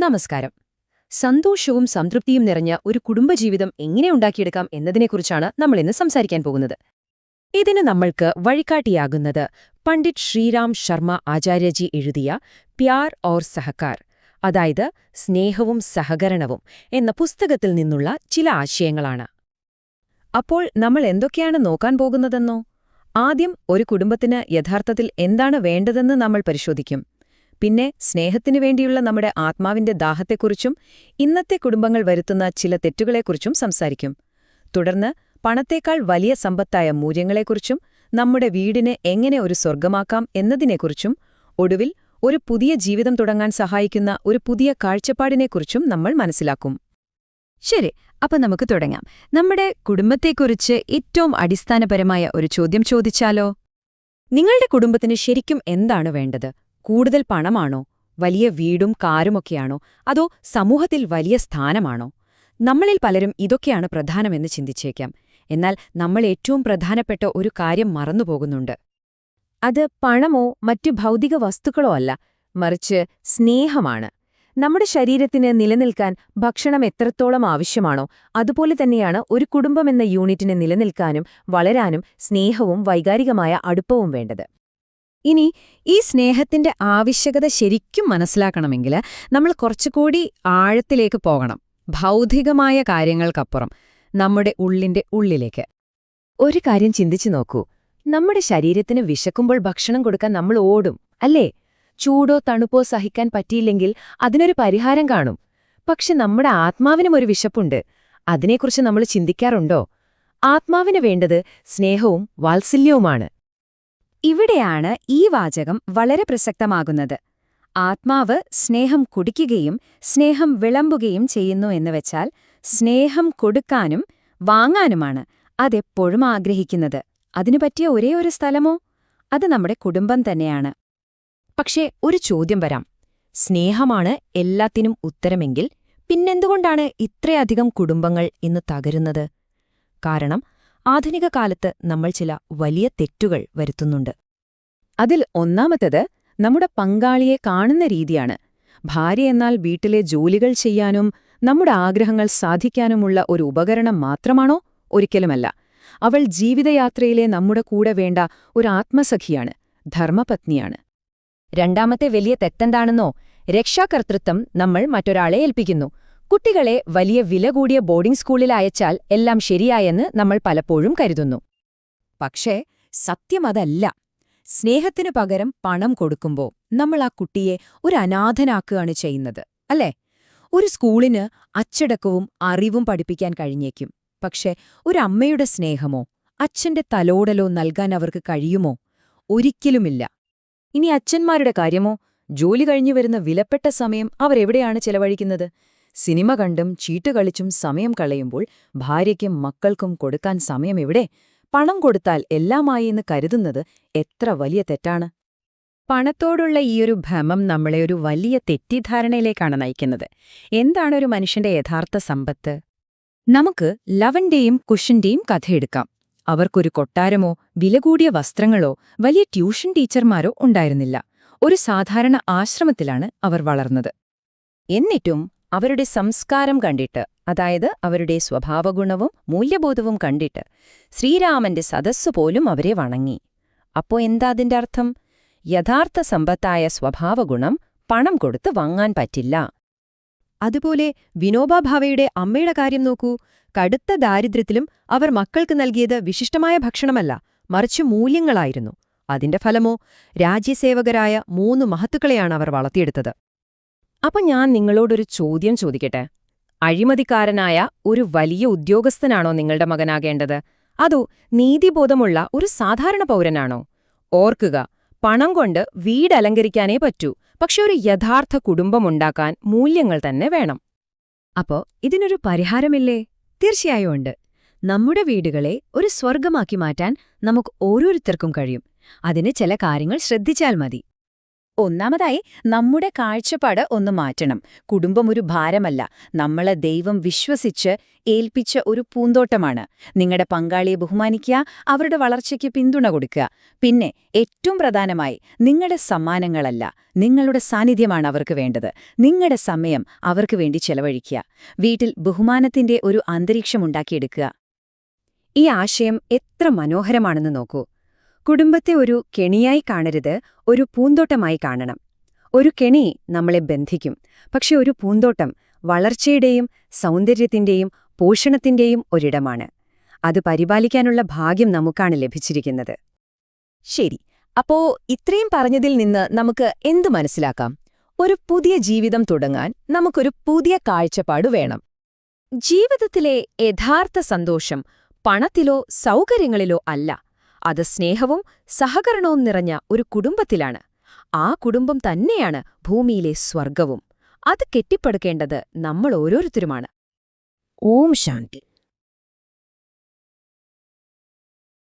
നമസ്കാരം. സന്തോഷവും സംതൃപ്തിയും നിറഞ്ഞ ഒരു കുടുംബജീവിതം എങ്ങനെ ഉണ്ടാക്കിയെടുക്കാം എന്നതിനെക്കുറിച്ചാണ് നമ്മളിന്ന് സംസാരിക്കാൻ പോകുന്നത്. ഇതിന് നമ്മൾക്ക് വഴികാട്ടിയാകുന്നത് പണ്ഡിറ്റ് ശ്രീറാം ശർമ്മ ആചാര്യജി എഴുതിയ പ്യാർ ഔർ സഹകാർ, അതായത് സ്നേഹവും സഹകരണവും എന്ന പുസ്തകത്തിൽ നിന്നുള്ള ചില ആശയങ്ങളാണ്. അപ്പോൾ നമ്മൾ എന്തൊക്കെയാണ് നോക്കാൻ പോകുന്നതെന്നോ? ആദ്യം ഒരു കുടുംബത്തിന് യഥാർത്ഥത്തിൽ എന്താണ് വേണ്ടതെന്ന് നമ്മൾ പരിശോധിക്കും. പിന്നെ സ്നേഹത്തിനു വേണ്ടിയുള്ള നമ്മുടെ ആത്മാവിന്റെ ദാഹത്തെക്കുറിച്ചും ഇന്നത്തെ കുടുംബങ്ങൾ വരുത്തുന്ന ചില തെറ്റുകളെക്കുറിച്ചും സംസാരിക്കും. തുടർന്ന് പണത്തേക്കാൾ വലിയ സമ്പത്തായ മൂല്യങ്ങളെക്കുറിച്ചും നമ്മുടെ വീടിനെ എങ്ങനെ ഒരു സ്വർഗമാക്കാം എന്നതിനെക്കുറിച്ചും ഒടുവിൽ ഒരു പുതിയ ജീവിതം തുടങ്ങാൻ സഹായിക്കുന്ന ഒരു പുതിയ കാഴ്ചപ്പാടിനെക്കുറിച്ചും നമ്മൾ മനസ്സിലാക്കും. ശരി, അപ്പൊ നമുക്ക് തുടങ്ങാം. നമ്മുടെ കുടുംബത്തെക്കുറിച്ച് ഏറ്റവും അടിസ്ഥാനപരമായ ഒരു ചോദ്യം ചോദിച്ചാലോ? നിങ്ങളുടെ കുടുംബത്തിന് ശരിക്കും എന്താണ് വേണ്ടത്? കൂടുതൽ പണമാണോ? വലിയ വീടും കാറുമൊക്കെയാണോ? അതോ സമൂഹത്തിൽ വലിയ സ്ഥാനമാണോ? നമ്മളിൽ പലരും ഇതൊക്കെയാണ് പ്രധാനമെന്ന് ചിന്തിച്ചേക്കാം. എന്നാൽ നമ്മൾ ഏറ്റവും പ്രധാനപ്പെട്ട ഒരു കാര്യം മറന്നുപോകുന്നുണ്ട്. അത് പണമോ മറ്റു ഭൗതിക വസ്തുക്കളോ അല്ല, മറിച്ച് സ്നേഹമാണ്. നമ്മുടെ ശരീരത്തിന് നിലനിൽക്കാൻ ഭക്ഷണം എത്രത്തോളം ആവശ്യമാണോ, അതുപോലെ തന്നെയാണ് ഒരു കുടുംബമെന്ന യൂണിറ്റിന് നിലനിൽക്കാനും വളരാനും സ്നേഹവും വൈകാരികമായ അടുപ്പവും വേണ്ടത്. ഇനി ഈ സ്നേഹത്തിന്റെ ആവശ്യകത ശരിക്കും മനസ്സിലാക്കണമെങ്കിൽ നമ്മൾ കുറച്ചുകൂടി ആഴത്തിലേക്ക് പോകണം. ഭൗതികമായ കാര്യങ്ങൾക്കപ്പുറം നമ്മുടെ ഉള്ളിന്റെ ഉള്ളിലേക്ക്. ഒരു കാര്യം ചിന്തിച്ചു നോക്കൂ. നമ്മുടെ ശരീരത്തിന് വിശക്കുമ്പോൾ ഭക്ഷണം കൊടുക്കാൻ നമ്മൾ ഓടും, അല്ലേ? ചൂടോ തണുപ്പോ സഹിക്കാൻ പറ്റിയില്ലെങ്കിൽ അതിനൊരു പരിഹാരം കാണും. പക്ഷെ നമ്മുടെ ആത്മാവിനും ഒരു വിശപ്പുണ്ട്. അതിനെക്കുറിച്ച് നമ്മൾ ചിന്തിക്കാറുണ്ടോ? ആത്മാവിന് വേണ്ടത് സ്നേഹവും വാത്സല്യവുമാണ്. ഇവിടെയാണ് ഈ വാചകം വളരെ പ്രസക്തമാകുന്നത്. ആത്മാവ് സ്നേഹം കുടിക്കുകയും സ്നേഹം വിളമ്പുകയും ചെയ്യുന്നു എന്നുവെച്ചാൽ സ്നേഹം കൊടുക്കാനും വാങ്ങാനുമാണ് അതെപ്പോഴും ആഗ്രഹിക്കുന്നത്. അതിനു പറ്റിയ ഒരേ ഒരു സ്ഥലമോ? അത് നമ്മുടെ കുടുംബം തന്നെയാണ്. പക്ഷേ ഒരു ചോദ്യം വരാം. സ്നേഹമാണ് എല്ലാത്തിനും ഉത്തരമെങ്കിൽ പിന്നെന്തുകൊണ്ടാണ് ഇത്രയധികം കുടുംബങ്ങൾ ഇന്ന് തകരുന്നത്? കാരണം ആധുനിക കാലത്ത് നമ്മൾ ചില വലിയ തെറ്റുകൾ വരുത്തുന്നുണ്ട്. അതിൽ ഒന്നാമത്തേത് നമ്മുടെ പങ്കാളിയെ കാണുന്ന രീതിയാണ്. ഭാര്യ എന്നാൽ വീട്ടിലെ ജോലികൾ ചെയ്യാനും നമ്മുടെ ആഗ്രഹങ്ങൾ സാധിക്കാനുമുള്ള ഒരു ഉപകരണം മാത്രമാണോ? ഒരിക്കലുമല്ല. അവൾ ജീവിതയാത്രയിലെ നമ്മുടെ കൂടെ വേണ്ട ഒരു ആത്മസഖിയാണ്, ധർമ്മപത്നിയാണ്. രണ്ടാമത്തെ വലിയ തെറ്റെന്താണെന്നോ? രക്ഷാകർതൃത്വം നമ്മൾ മറ്റൊരാളെ ഏൽപ്പിക്കുന്നു. കുട്ടികളെ വലിയ വില കൂടിയ ബോർഡിംഗ് സ്കൂളിൽ അയച്ചാൽ എല്ലാം ശരിയായെന്ന് നമ്മൾ പലപ്പോഴും കരുതുന്നു. പക്ഷേ സത്യം അതല്ല. സ്നേഹത്തിനു പകരം പണം കൊടുക്കുമ്പോൾ നമ്മൾ ആ കുട്ടിയെ ഒരു അനാഥനാക്കുകയാണ് ചെയ്യുന്നത്, അല്ലേ? ഒരു സ്കൂളിന് അച്ചടക്കവും അറിവും പഠിപ്പിക്കാൻ കഴിഞ്ഞേക്കും. പക്ഷെ ഒരമ്മയുടെ സ്നേഹമോ അച്ഛന്റെ തലോടലോ നൽകാൻ അവർക്ക് കഴിയുമോ? ഒരിക്കലുമില്ല. ഇനി അച്ഛന്മാരുടെ കാര്യമോ? ജോലി കഴിഞ്ഞു വരുന്ന വിലപ്പെട്ട സമയം അവരെവിടെയാണ് ചെലവഴിക്കുന്നത്? സിനിമ കണ്ടും ചീട്ടുകളിച്ചും സമയം കളയുമ്പോൾ ഭാര്യയ്ക്കും മക്കൾക്കും കൊടുക്കാൻ സമയം എവിടെ? പണം കൊടുത്താൽ എല്ലാമായി എന്ന് കരുതുന്നത് എത്ര വലിയ തെറ്റാണ്. പണത്തോടുള്ള ഈയൊരു ഭ്രമം നമ്മളെ ഒരു വലിയ തെറ്റിദ്ധാരണയിലേക്കാണ് നയിക്കുന്നത്. എന്താണൊരു മനുഷ്യന്റെ യഥാർത്ഥ സമ്പത്ത്? നമുക്ക് ലവന്റെയും കുഷിന്റെയും കഥയെടുക്കാം. അവർക്കൊരു കൊട്ടാരമോ വില കൂടിയ വസ്ത്രങ്ങളോ വലിയ ട്യൂഷൻ ടീച്ചർമാരോ ഉണ്ടായിരുന്നില്ല. ഒരു സാധാരണ ആശ്രമത്തിലാണ് അവർ വളർന്നത്. എന്നിട്ടും അവരുടെ സംസ്കാരം കണ്ടിട്ട്, അതായത് അവരുടെ സ്വഭാവഗുണവും മൂല്യബോധവും കണ്ടിട്ട് ശ്രീരാമന്റെ സദസ്സുപോലും അവരെ വണങ്ങി. അപ്പോ എന്താ അതിന്റെ അർത്ഥം? യഥാർത്ഥ സമ്പത്തായ സ്വഭാവഗുണം പണം കൊടുത്ത് വാങ്ങാൻ പറ്റില്ല. അതുപോലെ വിനോബാ ഭാവെയുടെ അമ്മയുടെ കാര്യം നോക്കൂ. കടുത്ത ദാരിദ്ര്യത്തിലും അവർ മക്കൾക്ക് നൽകിയത് വിശിഷ്ടമായ ഭക്ഷണമല്ല, മറിച്ച് മൂല്യങ്ങളായിരുന്നു. അതിന്റെ ഫലമോ? രാജ്യസേവകരായ 3 മഹത്തുക്കളെയാണ് അവർ വളർത്തിയെടുത്തത്. അപ്പൊ ഞാൻ നിങ്ങളോടൊരു ചോദ്യം ചോദിക്കട്ടെ. അഴിമതിക്കാരനായ ഒരു വലിയ ഉദ്യോഗസ്ഥനാണോ നിങ്ങളുടെ മകനാകേണ്ടത്? അതോ നീതിബോധമുള്ള ഒരു സാധാരണ പൗരനാണോ? ഓർക്കുക, പണം കൊണ്ട് വീടലങ്കരിക്കാനേ പറ്റൂ, പക്ഷെ ഒരു യഥാർത്ഥ കുടുംബമുണ്ടാക്കാൻ മൂല്യങ്ങൾ തന്നെ വേണം. അപ്പോ ഇതിനൊരു പരിഹാരമില്ലേ? തീർച്ചയായും ഉണ്ട്. നമ്മുടെ വീടുകളെ ഒരു സ്വർഗമാക്കി മാറ്റാൻ നമുക്ക് ഓരോരുത്തർക്കും കഴിയും. അതിന് ചില കാര്യങ്ങൾ ശ്രദ്ധിച്ചാൽ മതി. ഒന്നാമതായി നമ്മുടെ കാഴ്ചപ്പാട് ഒന്ന് മാറ്റണം. കുടുംബം ഒരു ഭാരമല്ല, നമ്മളെ ദൈവം വിശ്വസിച്ച് ഏൽപ്പിച്ച ഒരു പൂന്തോട്ടമാണ്. നിങ്ങളുടെ പങ്കാളിയെ ബഹുമാനിക്കുക, അവരുടെ വളർച്ചയ്ക്ക് പിന്തുണ കൊടുക്കുക. പിന്നെ ഏറ്റവും പ്രധാനമായി നിങ്ങളുടെ സമ്മാനങ്ങളല്ല, നിങ്ങളുടെ സാന്നിധ്യമാണ് അവർക്ക് വേണ്ടത്. നിങ്ങളുടെ സമയം അവർക്ക് വേണ്ടി ചെലവഴിക്കുക. വീട്ടിൽ ബഹുമാനത്തിന്റെ ഒരു അന്തരീക്ഷം ഉണ്ടാക്കിയെടുക്കുക. ഈ ആശയം എത്ര മനോഹരമാണെന്ന് നോക്കൂ. കുടുംബത്തെ ഒരു കെണിയായി കാണരുത്, ഒരു പൂന്തോട്ടമായി കാണണം. ഒരു കെണി നമ്മളെ ബന്ധിക്കും, പക്ഷെ ഒരു പൂന്തോട്ടം വളർച്ചയുടെയും സൗന്ദര്യത്തിന്റെയും പോഷണത്തിന്റെയും ഒരിടമാണ്. അത് പരിപാലിക്കാനുള്ള ഭാഗ്യം നമുക്കാണ് ലഭിച്ചിരിക്കുന്നത്. ശരി, അപ്പോ ഇത്രയും പറഞ്ഞതിൽ നിന്ന് നമുക്ക് എന്ത് മനസ്സിലാക്കാം? ഒരു പുതിയ ജീവിതം തുടങ്ങാൻ നമുക്കൊരു പുതിയ കാഴ്ചപ്പാട് വേണം. ജീവിതത്തിലെ യഥാർത്ഥ സന്തോഷം പണത്തിലോ സൗകര്യങ്ങളിലോ അല്ല, അത് സ്നേഹവും സഹകരണവും നിറഞ്ഞ ഒരു കുടുംബത്തിലാണ്. ആ കുടുംബം തന്നെയാണ് ഭൂമിയിലെ സ്വർഗവും. അത് കെട്ടിപ്പടുക്കേണ്ടത് നമ്മൾ ഓരോരുത്തരുമാണ്. ഓം ശാന്തി.